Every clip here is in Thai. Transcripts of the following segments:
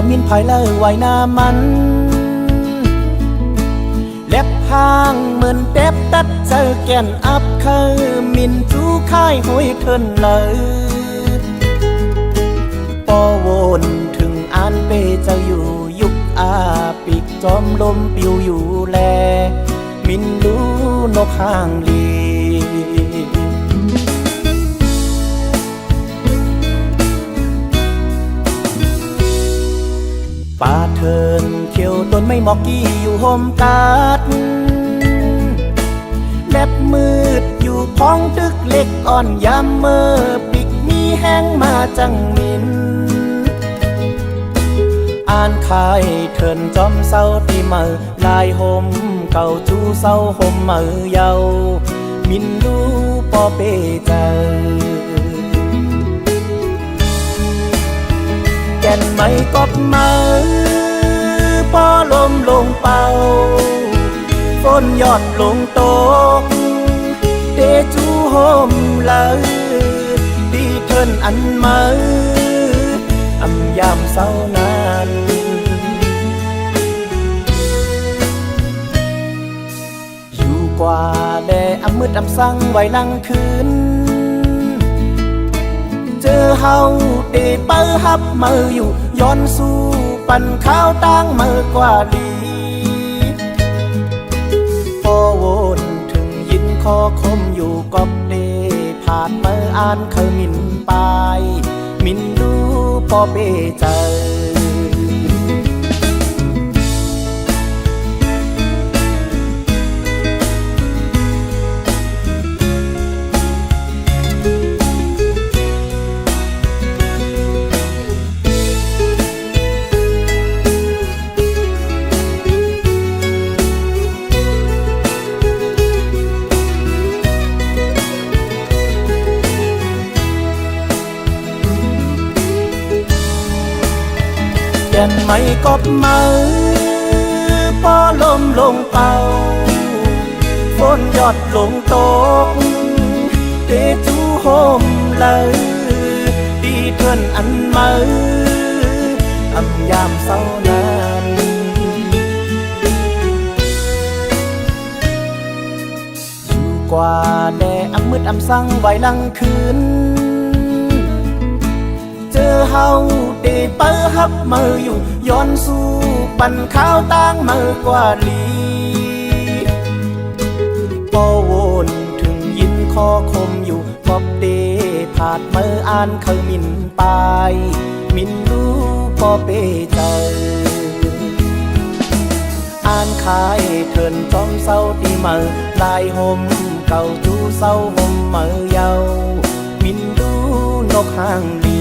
ามินภายเลอไว้หน้ามันเล็บห้างเหมือนเต็บตัดเจอแก่นอับเคยมินจูค่ายห้อยเทินเลยปอวนถึงอ่านเปเจ้าอยู่ยุคอาปีกจอมลมปิวอยู่แลมินดูนกห้างลีป่าเทินเขียวต้นไม่หมอกกี้อยู่โฮมกาดแลบมืดอยู่พ้องตึกเล็กอ่อนยามเมื่อปิกมีแห้งมาจังมินอ่านคายเทินจอมเศร้าตีเมื่อลายห่มเก่าจูเศร้าห่มเมื่อเยามินดูปอเปเจอแก่นไม่กบมือพอลมลงเป่าฝนยอดลงตกเดจูโฮมเลยดีเทินอันมืออำยามเศร้านานอยู่กว่าแดอำมืดอำสั่งไว้ลังคืนเจอเฮาเดเปิฮับมืออยู่ย้อนสู้ปั่นข้าวตั้งมือกว่าลีพอวนถึงยินคอคมอยู่กอบเดผ่านมืออ่านเคยมินปายมินดูพอเปเจอแก่นไม่กบมือพอลมลงเป่าฝนยอดลงตกเดจูโฮมเลยดีเทินอันมืออำยามเศร้านานอยู่กว่าแดอำมืดอำสั่งไว้ลังคืนเจอเฮาเดเปิฮับมืออยู่ย้อนสู้ปั่นข้าวตั้งมือกว่าลีพอวนถึงยินคอคมอยู่กอบเดผาดมืออ่านเคยมินปายมินดูพอเปเจออ่านคายเทินจอมเศร้าตีมือลายห่มเก่าจูเศร้าห่มมือเยามินดูนกห้างลี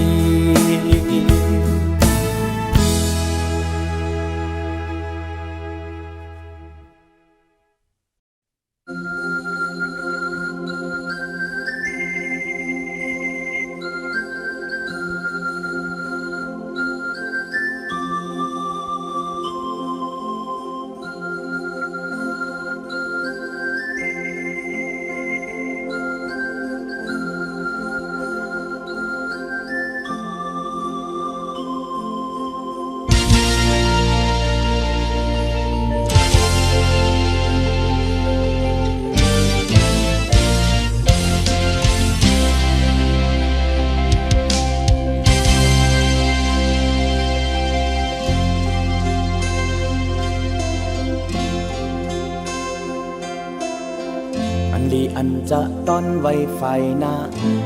อันจะต้อนไว้ไฟนา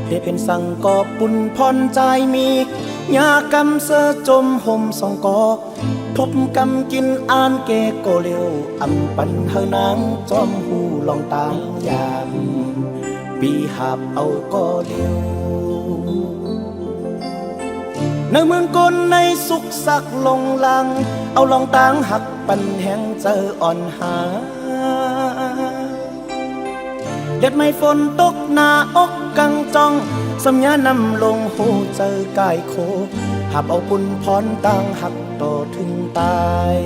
ได้เป็นสั่งกอบปุ่นพรใจมียากำเสอจมห่มสองกอทบกำกินอ่านเกโกเลียวอำปันเฮานางจอมหูลองตางยามปีหาบเอาก็เลียวในเมืองกลในสุขสักลงลังเอาลองตางหักปันแห่งเจออ่อนหาเด็ดไม่ฝนตกหน้าอกกังจ้องสัญญานำลงหูเจอกายโคหับเอาปุ่นพรต่างหักต่อถึงตาย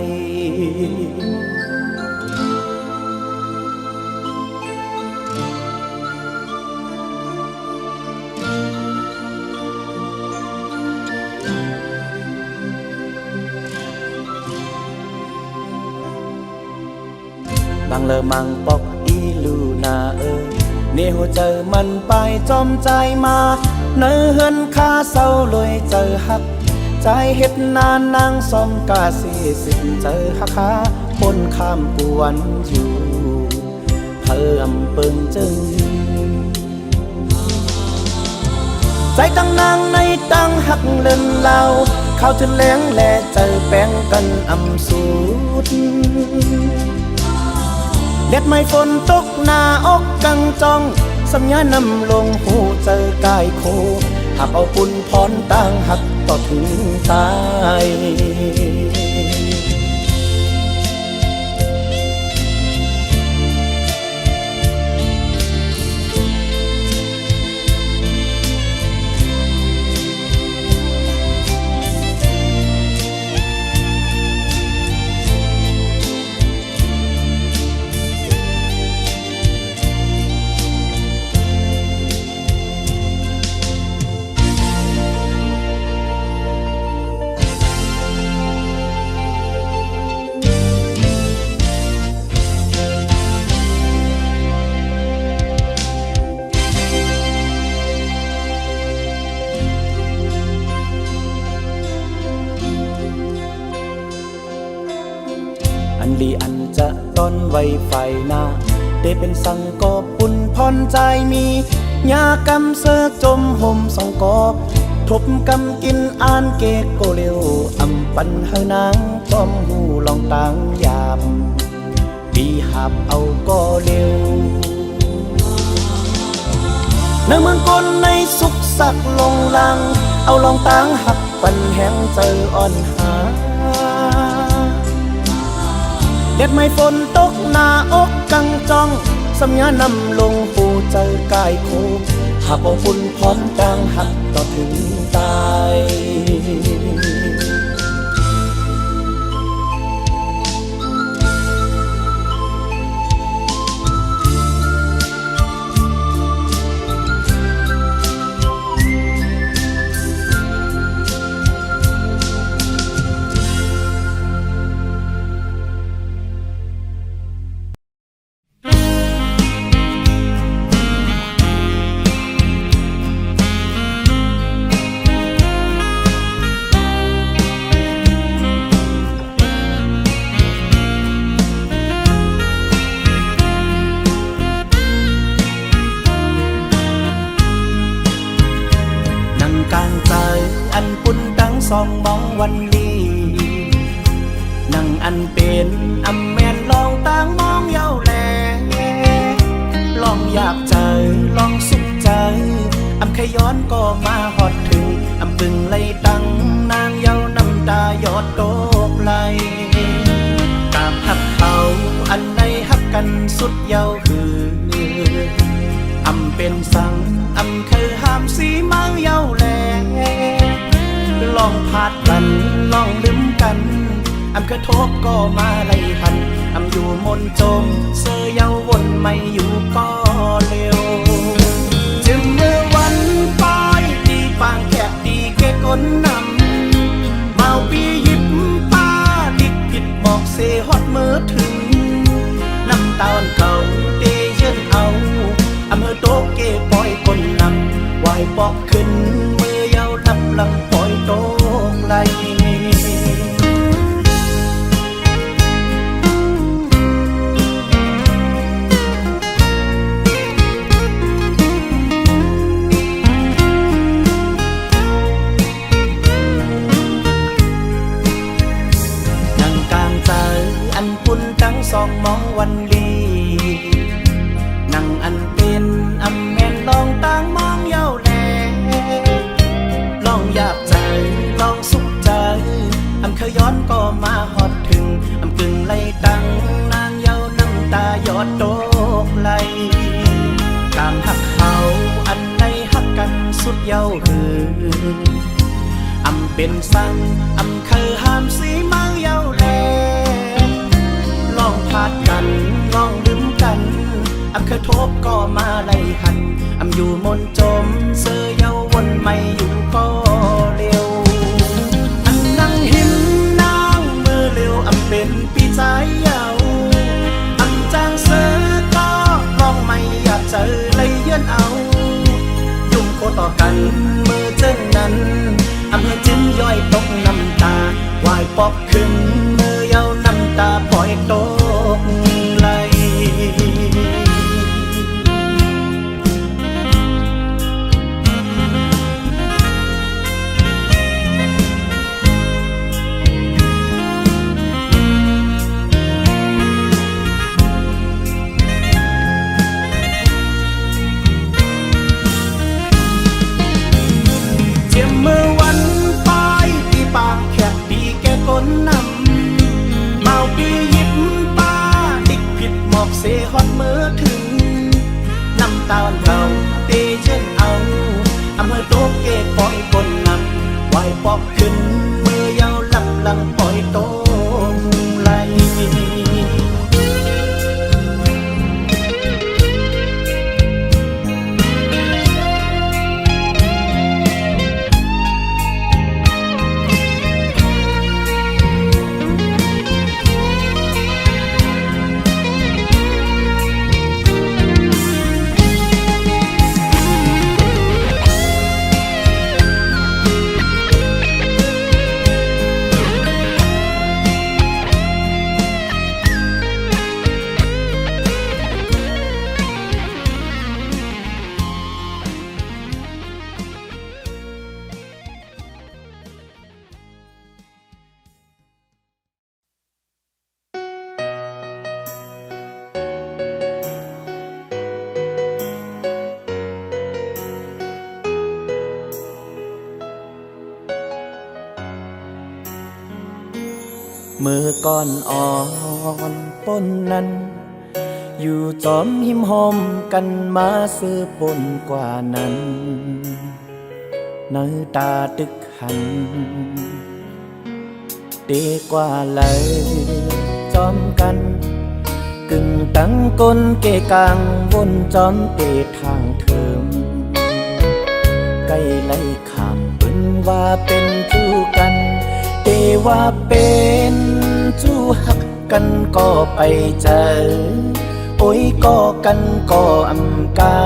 บางเลอมังปอกอีลูนาเนหัวเจอมันไปจอมใจมาเนื้อเฮินคาเศร้าเลยเจอหักใจเฮ็ดนานนางซอมกาสีสิเจอหักขาคนข้ามกวนอยู่เพิ่มเปิงจึงใจตั้งนางในตั้งหักเลินเล่าเขาจะแหลงแลเจอแป้งกันอำสูดเด็ดไม่ฝนตกหน้าอกกังจองสัญญานำลงหูเจอกายโคหักเอาปุ่นพรตั้งหักต่อถึงตายลีอันจะต้นไว้ไฟหน้าได้เป็นสังกอปุ่นพรใจมียากำเสือจมห่มสองกอทบกำกินอ่านเกกโกเลียวอำปันเฮนางจอมหูลองต่างยามปีหับเอาก็เร็วในเมืองคนในสุขสักลงลังเอาลองต่างหักปันแห้งเจออ่อนหาเด็ดไม่ฝนตกหน้าอกกังจองสัญญานำลงหูเจอกายโคหักเอาฝุ่นพร้อมดังหักต่อถึงตายสองมองวันดีนั่งอันเป็นอำแมนลองต่างมองเย้าแลลองอยากเจอลองสุขใจอำขย้อนก็มาหอดถึงอำบึงไล่ตั้งนางเย้าน้ำตายอดโตกไหลตามหักเขาอันในหักกันสุดเย้าคืออำเป็นสังอำเคยห้ามสีเมาเย้าแลลองพาดกันลองลืมกันอำกระทบก็มาไล่หันอำอยู่มนจมเสยเยาวนไม่อยู่ก็เร็วจึงเมื่อวันป้ายดีปางแคบดีแก่ก้นนำเมาปีหยิบป้าดิกผิดบอกเสฮอดเมื่อถึงน้ำตาเก่าเตยเยินเอาอำเภอโตเกปล่อยคนนำวายปอกขึ้นเมื่อเยานับลังปล่อยโตไหลนั่งกลางใจอันปุ่นตั้งสองมองวันลีนั่งอันเป็นอำแม่นลองต่างมองเย้าแลลองอยากใจลองสุขใจอำเคยย้อนก็มาหอดถึงอำกึ่งไล่ตั้งนางเย้าน้ำตายอดโตกไหลตามหักเขาอันในหักกันสุดเย้าคืออำเป็นสังอำเคยห้ามสีเมาเย้าแลลองพาดกันลองลืมกันอำเคยทบก็มาไล่หันอำอยู่มนจมเสยเยาวนไม่อยู่ก็เร็วอันนั่งหินนางมือเร็วอำเป็นปีใจเยาอำใจ ฮอดมือถึงน้ำตาเราเตเชิญเอาอำเภอโตเกตปล่อยคนนำไหวปอกขึ้นมือยาวลำลังปล่อยโตไหลมือก่อนอ่อนป้นนั้นอยู่จอมหิมหอมกันมาซื้อปนกว่านั้นน้ำตาตึกหันเดกว่าเลยจอมกันกึ่งตั้งก้นเกกลางวนจอมเตทางเทิมใกล้ไล่ขามปืนว่าเป็นจู้กันเตว่าเป็นจู้หักกันก็ไปเจอโอ้ยก็กันก็อำกา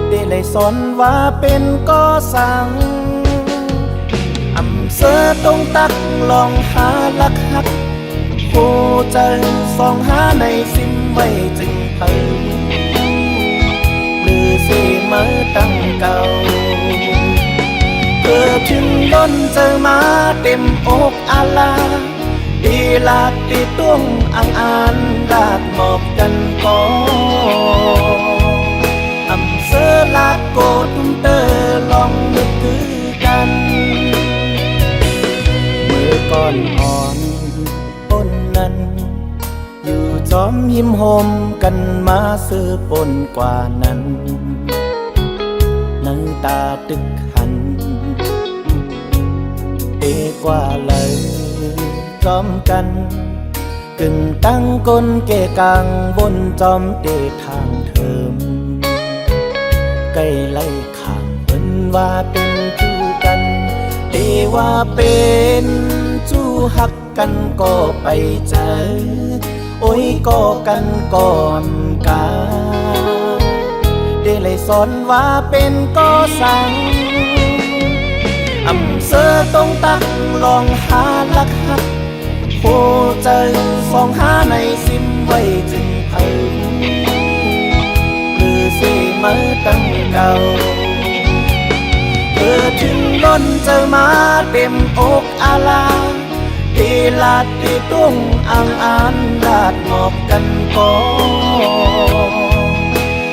ได้เลยสอนว่าเป็นก็สั่งอำเสอตรงตักลองหาลักหักโหใจส่องหาในซิมไว้จึงเผยหรือเสมาตั้งเก่าเกิดถึงล้นเจอมาเต็มอกอาลาดีลาดดีตุ้งอ่างอ่านลาดหมอบกันก็อำเสอลาดโกตุ้มเตอลองนึกคือกันมือก่อนอ่อนป้นนั้นอยู่จอมยิ้มหอมกันมาซื้อปนกว่านั้นน้ำตาตึกหันเอกว่าเลยจอมกันกึ่งตั้งก้นเกกลางบนจอมเตทางเทิมใกล้ไล่ขางเป็นว่าเป็นจู้กันเตว่าเป็นจู้หักกันก็ไปเจอโอ้ยก็กันก่อนกาได้เลยสอนว่าเป็นก็สั่งอำเสอตรงตักลองหาลักหักโหใจส่องหาในซิมไว้จึงเผยหรือสิมาตั้งเก่าเกิดถึงล้นเจอมาเต็มอกอาลาตีลาดตีตุ้งอ่างอ่านลาดหมอบกันก็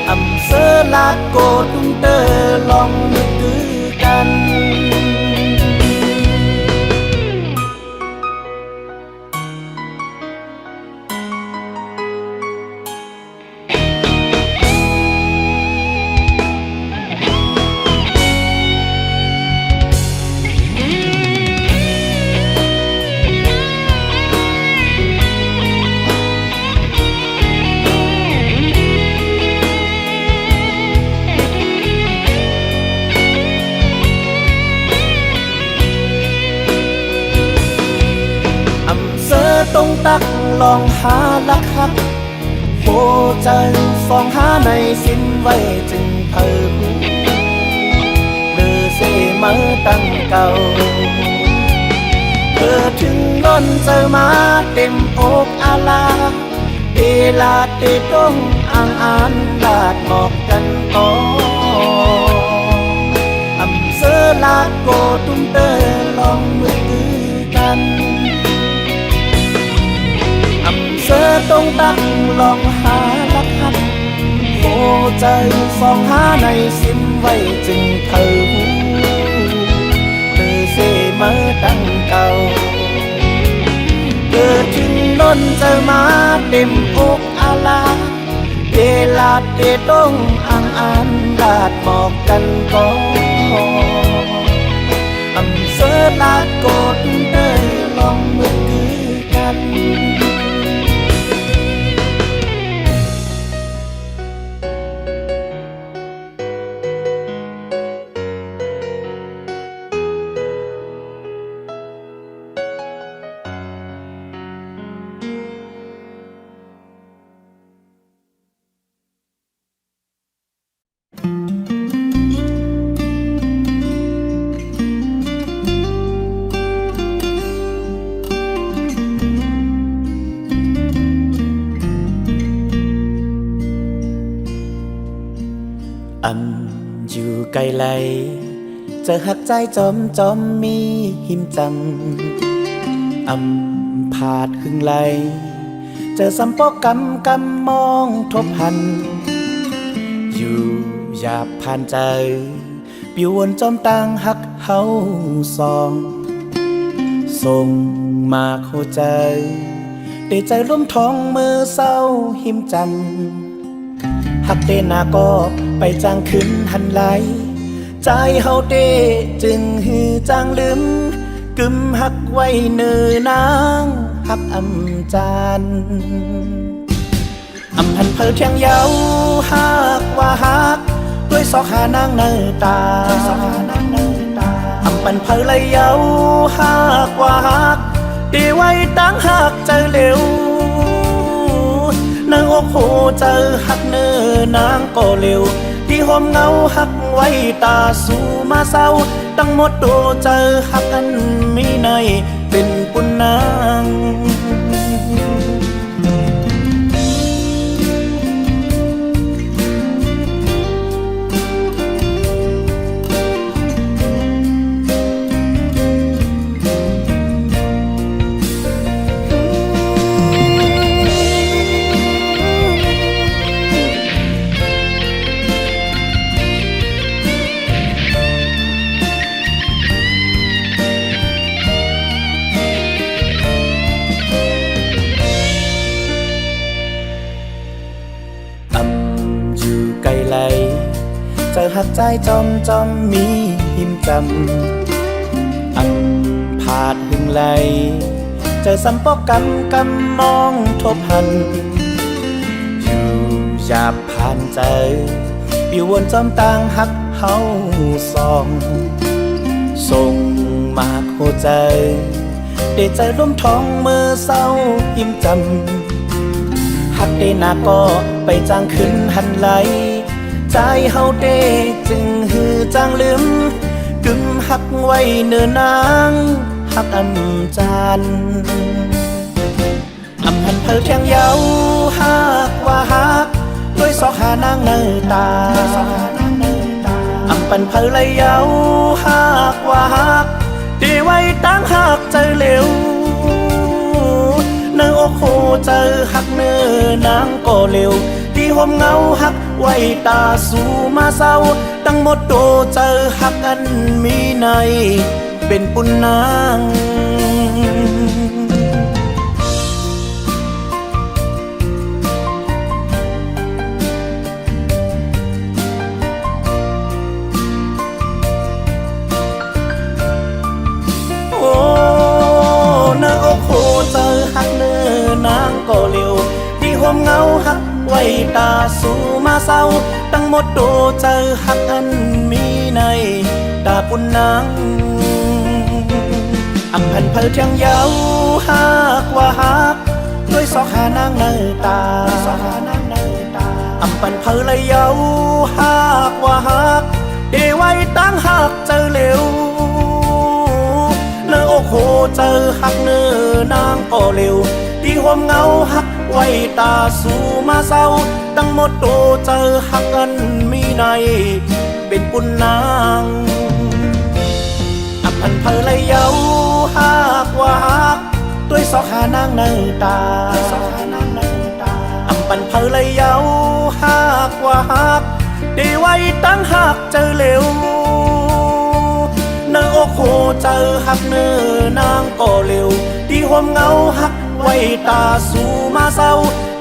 อำเสอลาดโกตุ้งเตอลองนึกคือกันตรงตักลองหาลักหักโหใจส่องหาในสิ้นไว้จึงเผยหรือเสมาตั้งเก่าเกิดถึงล้นเจอมาเต็มอกอาลาเตลาดเตต้งอ่างอ่านลาดหมอบกันก็อำเสอลาดโกตุ้มเตอลองมือกันเจอตรงตักลองหาลักหักโหใจส่องหาในซิมไว้จึงเผยหรือเสมาตั้งเก่าเกิดถึงล้นเจอมาเต็มอก ดเดต้องอ่างอ่านดาดบอกกันก็อำเสอลาโกดเด้อลองมือคือกัน อยู่ไกลไหลเจอหักใจจอมจอมมีหิมจังผาดหึงไหลเจอสัมปอกำกำมองทบหันอยู่หยาบผ่านใจปิววนจอมต่างหักเฮาสองส่งมาโคใจได้ใจร่มท้องมือเศร้าหิมจันหักเตนาก็ไปจางขึ้นหันไหลใจเฮาเตจึงฮือจางลืมกึมหักไว้เนื้อนางหักจานพันเพอเทียงเยาหักว่าหักด้วยศอกหานางเนื้อตาปันเพอเลยเยาหักว่าหักดีไว้ตั้งหักใจเร็วเนื้ออกโหเจอหักเนื้อนางก็เร็วที่หอมเงาหักไว้ตาสู่มาเศร้าตั้งหมดตัวเจอหักกันมีในเป็นปุนนางเจอหักใจจอมจอมมีหิมจำผาดหึงไหลเจอสัมปอกกำมองทบหันอยู่หยาบผ่านใจปิววนจอมต่างหักเฮาสองส่งมาโคใจได้ใจร่มท้องมือเศร้าหิมจำหักเดนาก็ไปจางขึ้นหันไหลใจเฮาเดจึงฮือจางลืมกึมหักไว้เนื้อนางหักจานหันเพอเทียงเยาหักว่าหักด้วยศอกหานางเนื้อตาปันเพอเลยเยาหักว่าหักดีไว้ตั้งหักใจเร็วเนื้ออกโหเจอหักเนื้อนางก็เร็วที่หอมเงาหักไว้ตาสู่มาเศร้าตั้งหมดโตเจอหักอันมีในเป็นปุนนางโอ้เนื้ออกโหเจอหักเนื้อนางก็เร็วที่หอมเงาหักไว้ตาสู่มาเศร้าตั้งหมดโตเจอหักอันมีในตาปุนนางพันเพอเทียงเยาหักว่าหักด้วยศอกหานางเนื้อตาปันเพอเลยเยาหักว่าหักดีไว้ตั้งหักเจอเร็วเนื้ออกโหเจอหักเนื้อนางก็เร็วที่หอมเงาหักไว้ตาสู่มาเศร้าตั้งหมดโตเจอหักกันมีในเป็นปุนนางพันเพอเลยเยาหักว่าหักด้วยศอกหานางเนื้อตาปันเพอเลยเยาหักว่าหักดีไว้ตั้งหักเจอเร็วเนื้ออกโหเจอหักเนื้อนางก็เร็วที่หอมเงาหักไว้ตาสู่มาเศร้า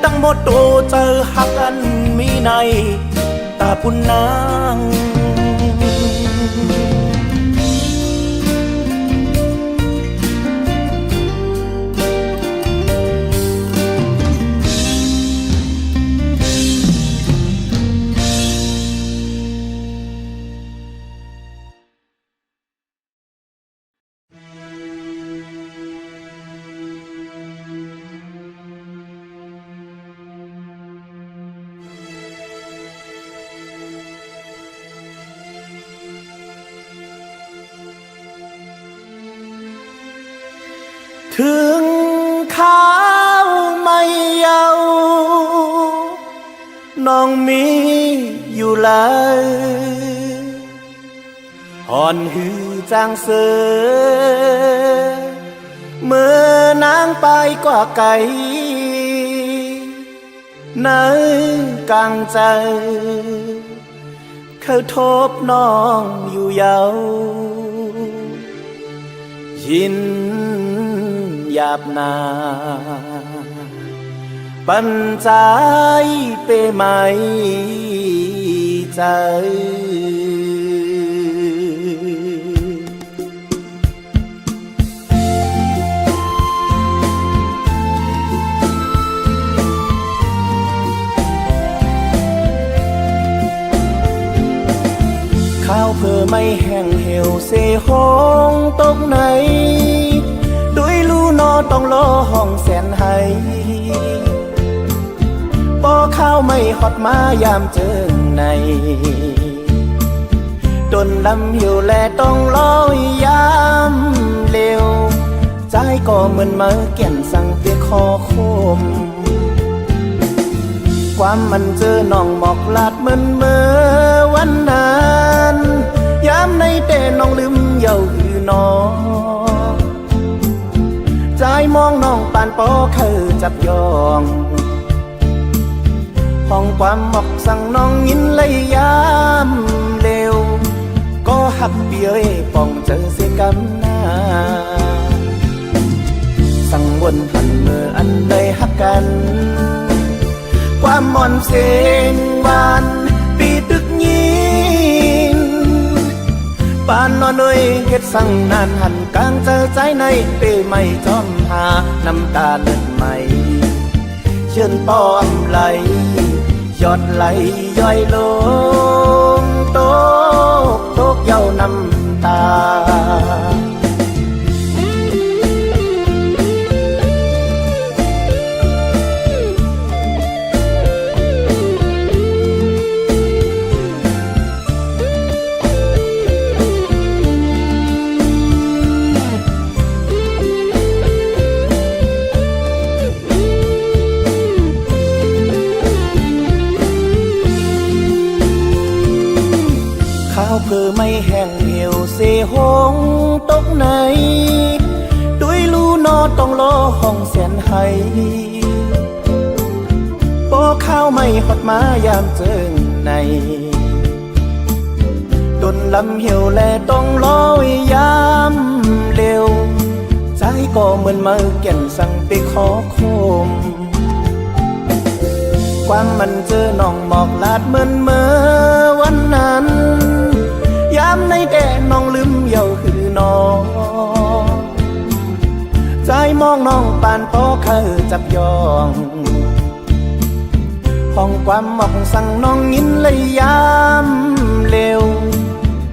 ตั้งหมดโตเจอหักอันมี ในตาปุ่นนาง ถึงข้าวไม่เยาน้องมีอยู่เลยหอนหือจางเสือเมื่อนางไปกว่าไก่ในกลางใจเขาทบน้องอยู่เยายินหยาบนาปัญใจเปไหมใจข้าวเพื่อไม่แห้งเหี่ยวเสห้องตกไหนด้วยลูนอต้องรอห้องแสนให้ปอข้าวไม่ฮอดมายามเจิงในดนลำหิวแลต้องรอยามเร็วใจก็เหมือนมาเกี่ยนสั่งเปียคอคมความมันเจอน้องหมอกลาดเหมือนเมื่อวันนั้นยามในเต้น้องลืมเย้าหือน้องใจมองน้องปานปอคือจับยองห้องความหมอกสั่งน้องยินเลยยามเร็วก็หักเบี้ยป่องเจอเสียกำหน้าสั่งวนพันเมื่ออันใดหักกันความมอนเสียงหวานปีตึกยินปานนอนเอ้ยเฮ็ดสั่งนานหันกลางเจอใจในเป้ไม่จอมหาน้ำตาเลือดไหมเชิญป้อมไหลยอดไหลย่อยลงโตกโตกเย้าน้ำตาข้าวเพื่อไม่แห้งเหี่ยวเสหงตกไหนด้วยลูนอต้องรอห้องแสนให้ปอข้าวไม่ฮอดมายามเจิงในดนลำเหี่ยวแลต้องรอยามเร็วใจก็เหมือนมาแก่นสั่งไปขอคมความมันเจอน้องหมอกลาดเหมือนเมื่อวันนั้นยามในแดนน้องลืมเย้าคือน้องใจมองน้องปานปอคือจับยองห้องความหมอกสั่งน้องยินเลยยามเร็ว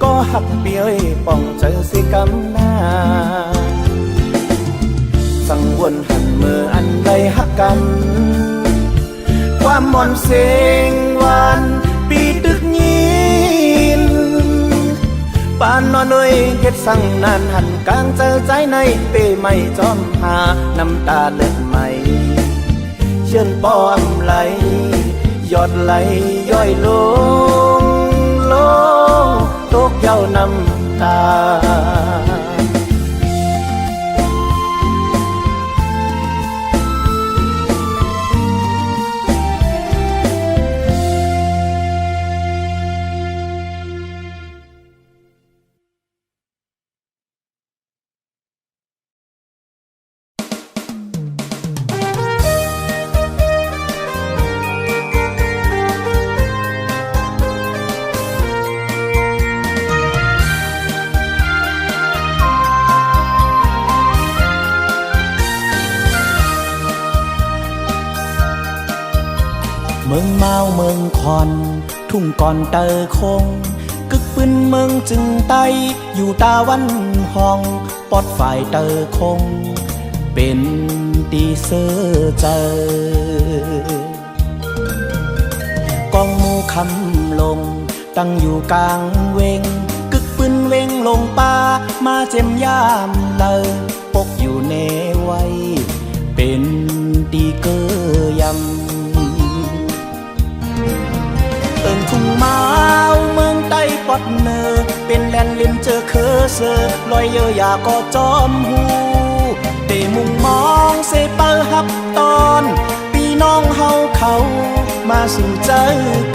ก็หักเบี้ยป่องเจอสิกำหน้าสั่งวนหันเมื่ออันใดหักกันความมอนเสียงหวานปีตึกยินปานนอนเอ้ยเฮ็ดสั่งนานหันกลางเจอใจในเป้ไม่จอมหาน้ำตาเลือดไหมเชิญป้อมไหลยอดไหลย่อยลงลงตกเย้าน้ำตา เ เมืองเมาเมืองคอนทุ่งก่อนเตอคงกึกปืนเมืองจึงไตอยู่ตาวันห้องปอดฝ่ายเตอคงเป็นตีเสือเจอกองหมูคำลงตั้งอยู่กลางเวงกึกปืนเวงลงป่ามาเจ็มยามเลยปกอยู่ในไว้เป็นตีเกยำเอิงทุ่งเมาเมืองใต้ปอดเนอเป็นแลนลิมเจอเคอเซอลอยเยอะอยาก็จอมหูเตมุงมองเซเปอร์ฮับตอนพี่น้องเฮาเขามาสู่เจอ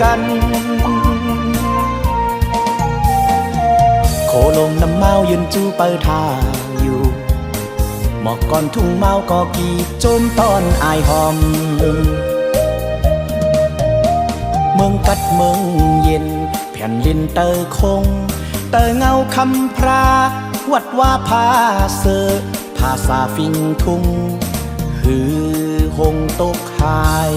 กันโคลงน้ำเมายืนจูเปอร์ทาอยู่หมอกก่อนทุ่งเมาก็กีโจมตอนอายหอมเมืองกัดเมืองเย็นแผ่นลินเตอคงเตอเงาคำพราวัดว่าพาเสอภาษาฟิงทุ่งหือหงตกหาย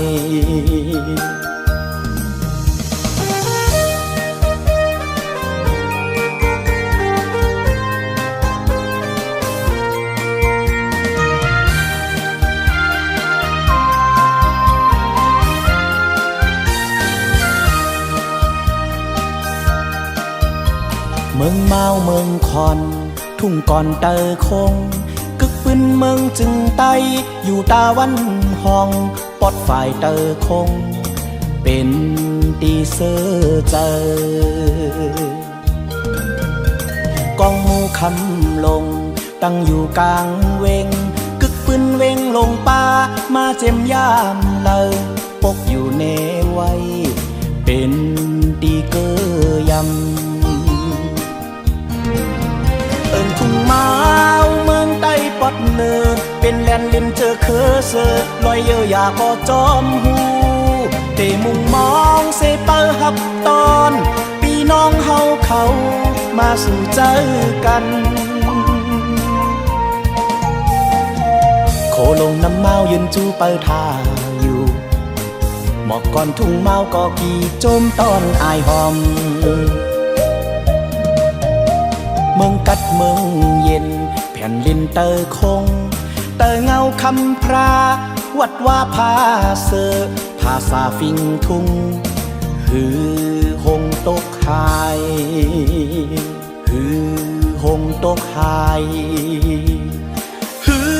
เมืองเมาเมืองคอนทุ่งก่อนเตอคงกึกปืนเมืองจึงไตอยู่ตาวันห้องปอดฝ่ายเตอคงเป็นตีเสือเจอกองหมูคำลงตั้งอยู่กลางเวงกึกปืนเวงลงป่ามาเจ็มยามเลยปกอยู่ในไว้เป็นตีเกยำเอิงทุ่งเมาเมืองใต้ปอดเนอเป็นแลนลิมเจอเคอเซอลอยเยอะอยาก็จอมหูเตมุงมองเซเปอร์ฮับตอนพี่น้องเฮาเขามาสู่เจอกันโคลงน้ำเมายืนจูเปอร์ทาอยู่หมอกก่อนทุ่งเมาก็กีโจมตอนอายหอมเมืองกัดเมืองเย็นแผ่นลินเตอคงเตอเงาคำพราวัดว่าพาเสอภาษาฟิงทุ่งหือหงตกหายหือหงตกหายหือ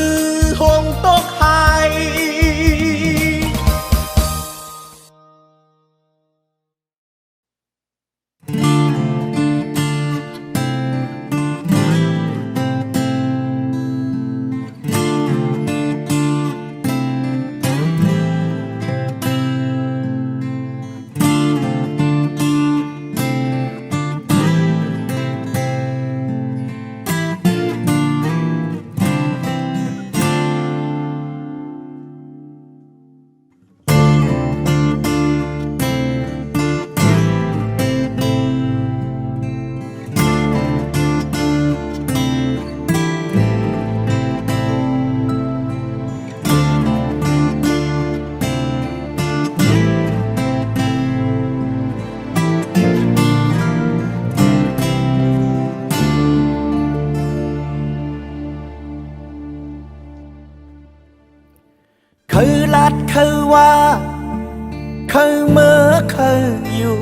หงตกหายคือลัดคือว่าคือเมื่อคืออยู่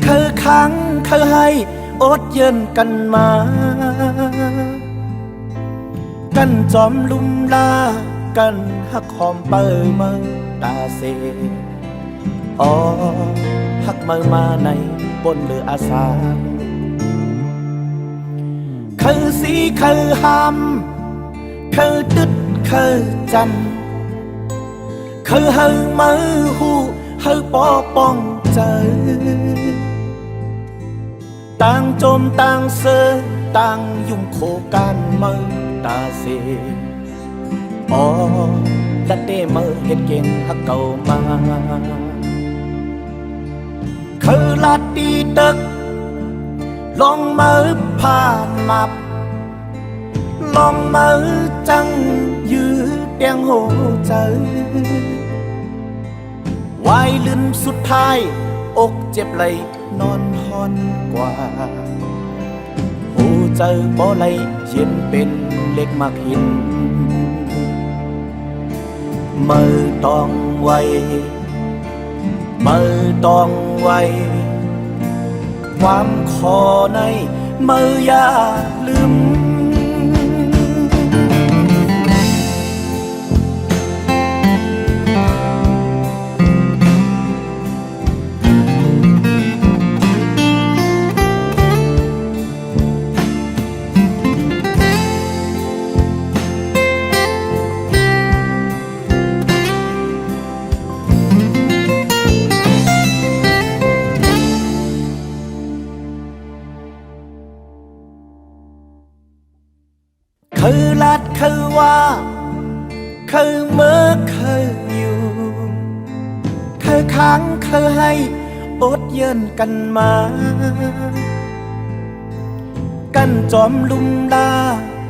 คือขังคือให้อดเย็นกันมากันจอมลุมลากันหักหอมเปิดมือตาเสอ๋อหักมือมาในบนเรืออาสาคือสีคือหำคือตึดคือจันคือเฮามือหูเฮาปอป้องใจต่างโจมต่างเสือต่างยุ่งโคกันมือตาเสอ๋อดัดเดมือเฮ็ดเก่งฮักเก่ามาคือลาตีตึกลองมือผ่านมับลองมือจังยืดแดงโหใจ ายลืนสุดท้ายอกเจ็บไหลนอนหอนกว่าหูเจอบ่ไหลเย็นเป็นเล็กมากหินมือต้องไวมือต้องไวความขอในมืออย่าลืมคือลัดคือว่าคือเมื่อคืออยู่คือค้างคือให้อดเยินกันมากันจอมลุมลา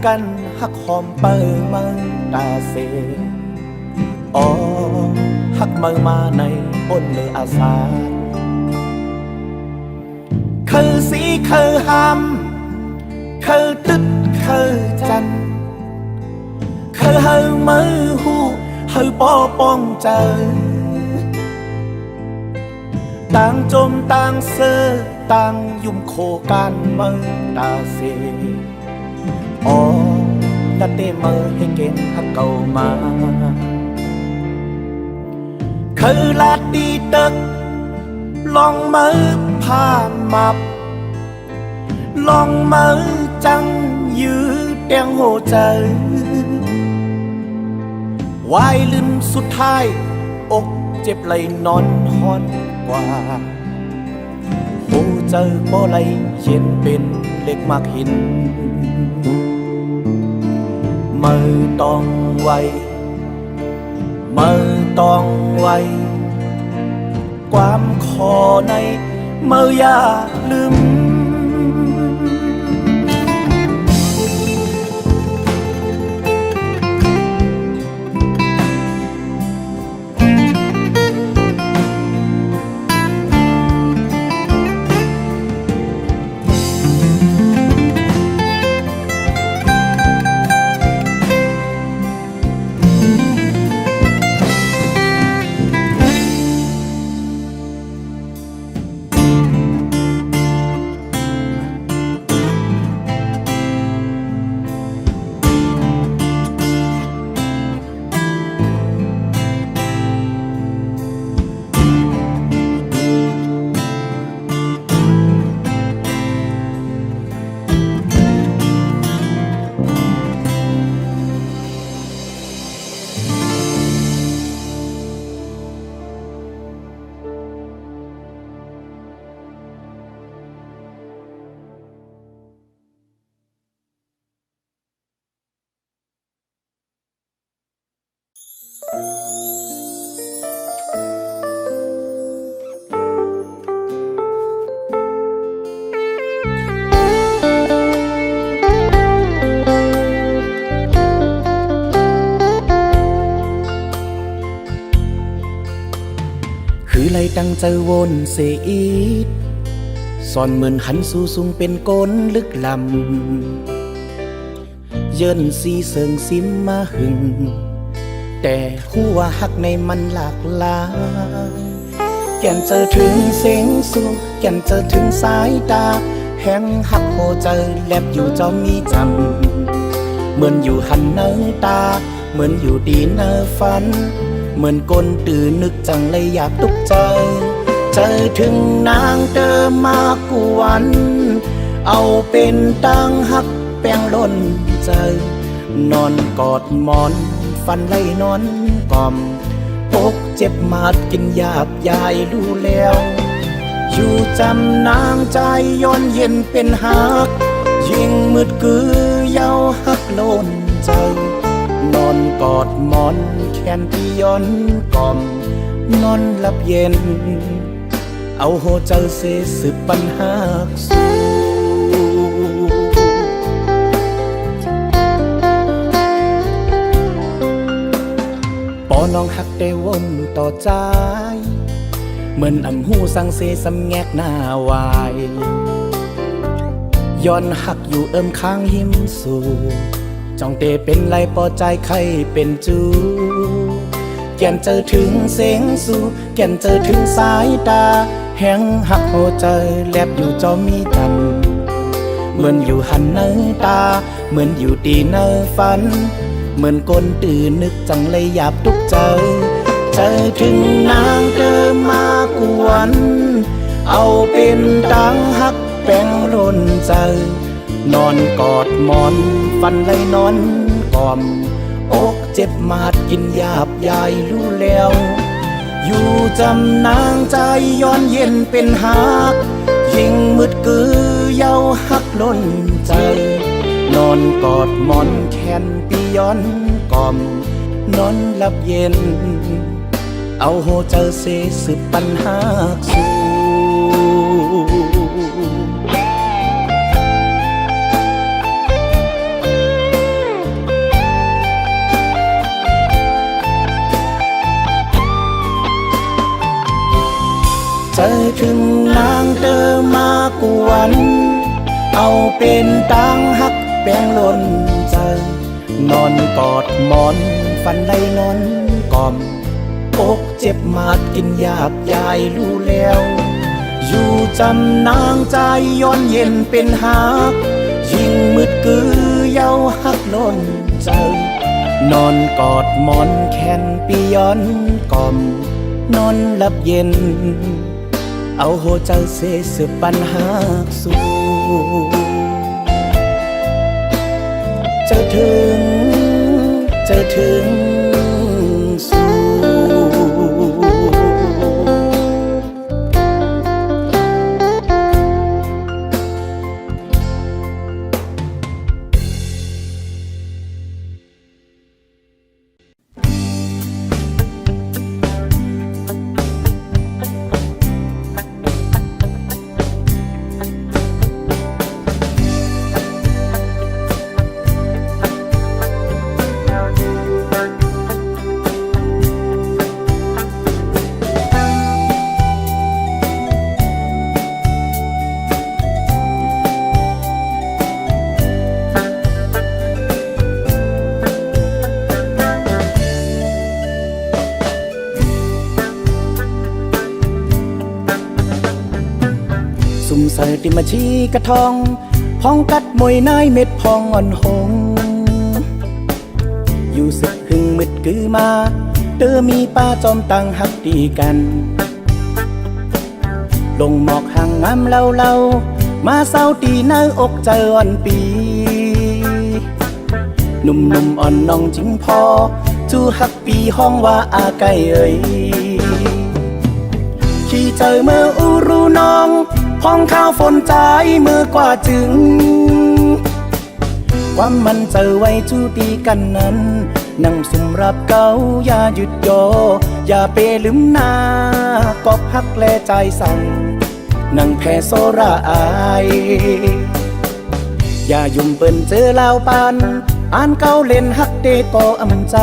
กันหักหอมเปิมังตาเสอ๋อหักมือมาในบนเลยอาสาคือสีคือหำคือตึกคือจันคือเฮามือหูเฮาป้อป้องเจอต่างจมต่างเสือต่างยุ่มโคกันมือตาเสอ๋อละเตมือให้เก่งหักเก่ามาคือลาดีตึกลองมือผ่านมับลองมือจังยืดแดงโหใจวายลืมสุดท้ายอกเจ็บไหลนอนหอนกว่าโหเจอบ่ไหลเย็นเป็นเล็กมากหินมือต้องไวมือต้องไวความขอในมืออย่าลืมคือไล่ตั้งใจวนเสียอีดซ่อนเหมือนหันสู่สูงเป็นก้นลึกลำเยินสีเสิงซิมมาหึงแต่หัวหักในมันหลากหลายแก่นเจอถึงเสียงสูงแก่นเจอถึงสายตาแห้งหักโหเจอแลบอยู่จอมมีจำเหมือนอยู่หันเนื้อตาเหมือนอยู่ดีเนื้อฝันเหมือนก้นตื่นนึกจังเลยอยากตุกใจเจอถึงนางเดิมมากกวันเอาเป็นตั้งหักแป้งล้นใจนอนกอดหมอนฟันไล่นอนกล่อมอกเจ็บมาดกินยาบยายรู้แล้วอยู่จำนางใจย้อนเย็นเป็นหักยิ่งมืดกือเย้าหักโลนใจนอนกอดหมอนแขนที่ย้อนกล่อมนอนหลับเย็นเอาหัวใจเสสืบปัญหาสู้ปอน้องหักได้วนต่อใจ เหมือนอำหูสังเสสำแงกหน้าวายย้อนหักอยู่เอิมข้างหิมสู่จ้องเตเป็นไรปอใจใครเป็นจูแก่นเจอถึงเสียงสู่แก่นเจอถึงสายตาแห้งหักหัวใจแลบอยู่จอมีจันเหมือนอยู่หันเนื้อตาเหมือนอยู่ตีเนื้อฝันเหมือนคนตื่นนึกจังเลยหยาบทุกใจเจอถึงนางเดิมมากวนเอาเป็นตังหักแป้งร่นใจนอนกอดหมอนฟันเลยนอนกอมอกเจ็บมาดกินหยาบยายรู้แล้วอยู่จำนางใจย้อนเย็นเป็นหักยิ่งมืดกือเย้าหักล้นใจนอนกอดหมอนแขนปีย้อนกอมนอนหลับเย็นเอาหัวใจเสสืบปัญหาสู่ใจถึงนางเดิมมากวนเอาเป็นตังหักแป้งล้นใจนอนกอดหมอนฟันได้นอนกอมอกเจ็บมาดกินยาบยายรู้แล้วอยู่จำนางใจย้อนเย็นเป็นหักยิ่งมืดกือเย้าหักล้นใจนอนกอดหมอนแขนปีย้อนกอมนอนหลับเย็นเอาหัวใจเสสืบปัญหาสู่จะถึงสู่สุ่มใส่ติมาชีกระทองพองกัดมวยนายเม็ดพองอ่อนหงอยู่สึกหึงมืดกือมาเตอมีป้าจอมตังหักดีกันลงหมอกห่างงามเล่ามาเศร้าตีเนื้ออกใจอ่อนปีหนุ่มอ่อนน้องจิงพอจูหักปีห้องว่าอาไก่เอ่ยขี่เจอเมื่ออูรูน้องพ้องข้าวฝนใจเมื่อกว่าจึงความมันเจอไว้จูตีกันนั้นนั่งสุ่มรับเกาอย่าหยุดโยอย่าเปลืมหน้ากอบหักแลใจสั่งนั่งแพ้โซระอายอย่ายุ่มเปิ้นเจอลาวปันอ่านเก้าเล่นหักเตต่ออำใจ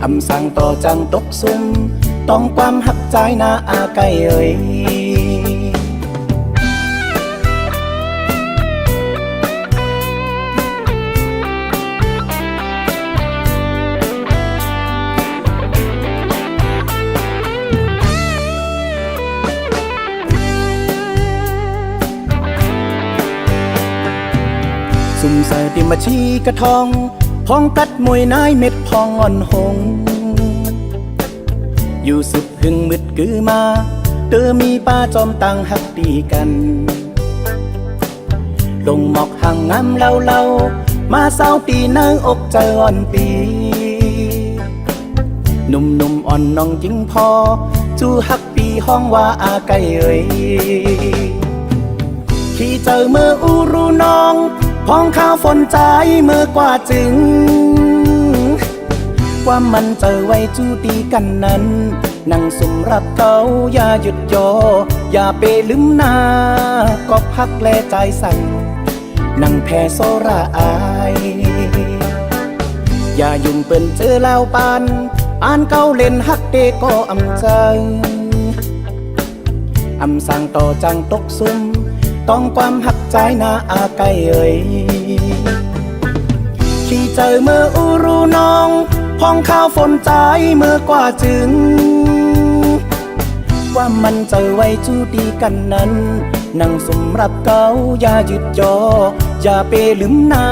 อำสั่งต่อจังตกซุ่มต้องความหักใจนาอาไก่เอ่ยสุ่มใส่ติมาชีกระทองพองกัดมวยนายเม็ดพองอ่อนหงอยู่สุดหึงมืดกือมาเตอมีป้าจอมตังหักดีกันลงหมอกห่างงามเล่ามาเศร้าตีเนื้ออกใจอ่อนปีหนุ่มอ่อนน้องจิงพอจูหักปีห้องว่าอาไก่เอ่ยขี่เจอเมื่ออูรูน้องพ้องข้าวฝนใจเมื่อกว่าจึงความมันเจอไว้จูตีกันนั้นนั่งสุ่มรับเขาอย่าหยุดโยอย่าเปลืมหน้ากอบพักแลใจสั่งนั่งแพ้โซระอายอย่ายุ่งเปิ้นเจอลาวปัน อ่านเก้าเล่นฮักเดก็อำใจอำสั่งต่อจังตกซุ่มต้องความหักใจนาอาไกเอ่ยขี่เจอเมื่ออูรูน้องพ้องข้าวฝนใจเมื่อกว่าจึงว่ามันเจอไว้จูดีกันนั้นนั่งสมรับเกาอย่าหยุดยออย่าเปลืมนา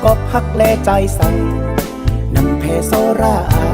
ก็พักแลใจสั่งนำเพโซรา